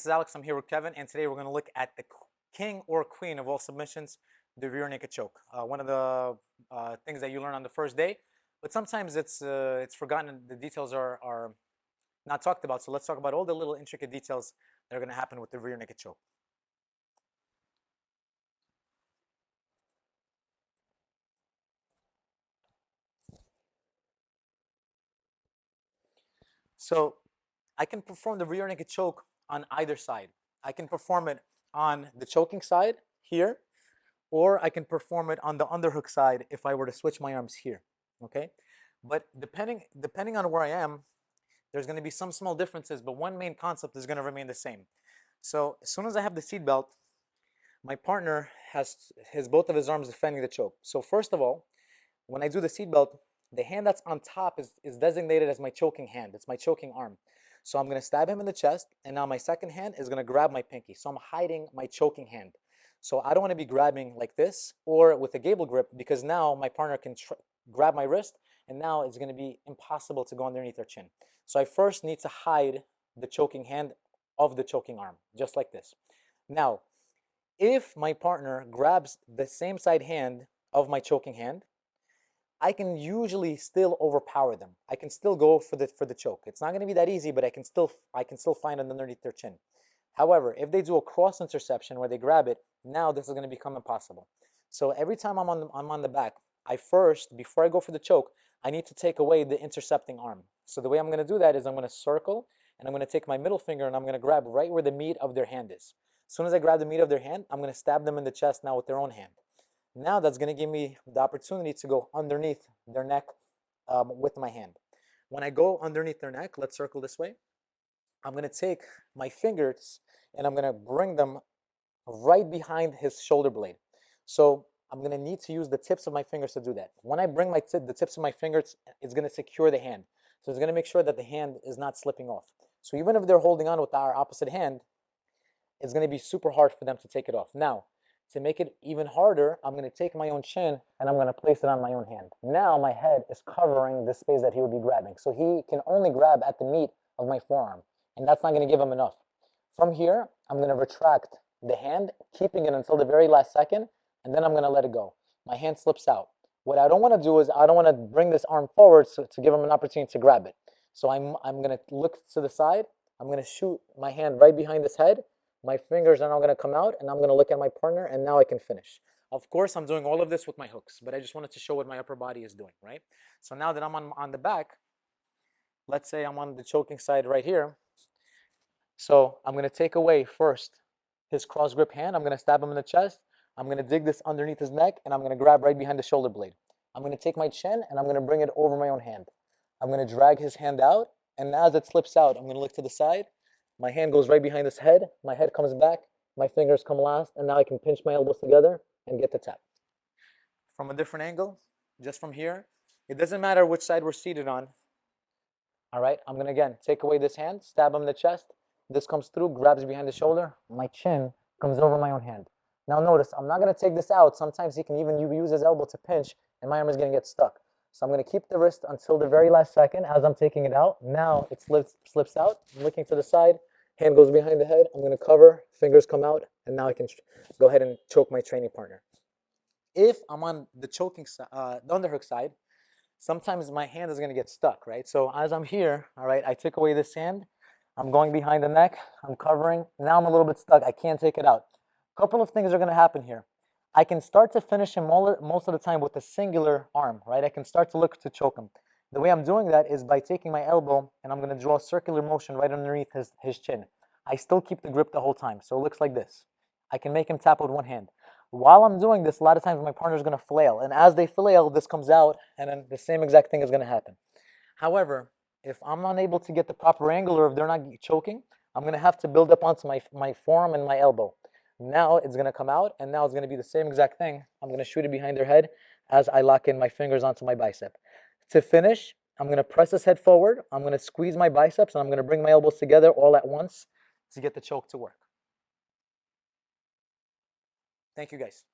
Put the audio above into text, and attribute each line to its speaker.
Speaker 1: this is Alex. I'm here with Kevin, and today we're going to look at the king or queen of all submissions, the rear naked choke. One of the things that you learn on the first day, but sometimes it's forgotten. The details are not talked about. So let's talk about all the little intricate details that are going to happen with the rear naked choke. So I can perform the rear naked choke on either side. I can perform it on the choking side here, or I can perform it on the underhook side if I were to switch my arms here, okay? But depending on where I am, there's going to be some small differences, but one main concept is going to remain the same. So as soon as I have the seat belt, my partner has both of his arms defending the choke. So first of all, when I do the seat belt, the hand that's on top is designated as my choking hand. It's my choking arm. So I'm going to stab him in the chest, and now my second hand is going to grab my pinky. So I'm hiding my choking hand. So I don't want to be grabbing like this or with a gable grip, because now my partner can grab my wrist, and now it's going to be impossible to go underneath their chin. So I first need to hide the choking hand of the choking arm, just like this. Now, if my partner grabs the same side hand of my choking hand, I can usually still overpower them. I can still go for the choke. It's not going to be that easy, but I can still find it underneath their chin. However, if they do a cross interception where they grab it, now this is going to become impossible. So every time I'm on the back, before I go for the choke, I need to take away the intercepting arm. So the way I'm going to do that is I'm going to circle, and I'm going to take my middle finger and I'm going to grab right where the meat of their hand is. As soon as I grab the meat of their hand, I'm going to stab them in the chest now with their own hand. Now that's going to give me the opportunity to go underneath their neck with my hand. When I go underneath their neck, let's circle this way. I'm going to take my fingers and I'm going to bring them right behind his shoulder blade. So I'm going to need to use the tips of my fingers to do that. When I bring the tips of my fingers, it's going to secure the hand. So it's going to make sure that the hand is not slipping off. So even if they're holding on with our opposite hand, it's going to be super hard for them to take it off. Now, to make it even harder, I'm going to take my own chin and I'm going to place it on my own hand. Now my head is covering the space that he would be grabbing. So he can only grab at the meat of my forearm, and that's not going to give him enough. From here, I'm going to retract the hand, keeping it until the very last second, and then I'm going to let it go. My hand slips out. What I don't want to do is I don't want to bring this arm forward to give him an opportunity to grab it. So I'm going to look to the side. I'm going to shoot my hand right behind his head. My fingers are now going to come out, and I'm going to look at my partner, and now I can finish. Of course, I'm doing all of this with my hooks, but I just wanted to show what my upper body is doing, right? So now that I'm on the back, let's say I'm on the choking side right here. So I'm going to take away first his cross grip hand. I'm going to stab him in the chest. I'm going to dig this underneath his neck, and I'm going to grab right behind the shoulder blade. I'm going to take my chin, and I'm going to bring it over my own hand. I'm going to drag his hand out, and as it slips out, I'm going to look to the side. My hand goes right behind his head. My head comes back. My fingers come last, and now I can pinch my elbows together and get the tap. From a different angle, just from here, it doesn't matter which side we're seated on. All right, I'm going to, again, take away this hand, stab him in the chest. This comes through, grabs behind the shoulder. My chin comes over my own hand. Now notice, I'm not going to take this out. Sometimes he can even use his elbow to pinch, and my arm is going to get stuck. So I'm going to keep the wrist until the very last second as I'm taking it out. Now it slips out. I'm looking to the side. Hand goes behind the head. I'm going to cover. Fingers come out. And now I can go ahead and choke my training partner. If I'm on the choking side, the underhook side, sometimes my hand is going to get stuck, right? So as I'm here, all right, I took away this hand. I'm going behind the neck. I'm covering. Now I'm a little bit stuck. I can't take it out. A couple of things are going to happen here. I can start to finish him most of the time with a singular arm, right? I can start to look to choke him. The way I'm doing that is by taking my elbow, and I'm going to draw a circular motion right underneath his chin. I still keep the grip the whole time, so it looks like this. I can make him tap with one hand. While I'm doing this, a lot of times my partner is going to flail, and as they flail, this comes out, and then the same exact thing is going to happen. However, if I'm unable to get the proper angle, or if they're not choking, I'm going to have to build up onto my forearm and my elbow. Now it's going to come out, and now it's going to be the same exact thing. I'm going to shoot it behind their head as I lock in my fingers onto my bicep. To finish, I'm going to press his head forward. I'm going to squeeze my biceps, and I'm going to bring my elbows together all at once to get the choke to work. Thank you, guys.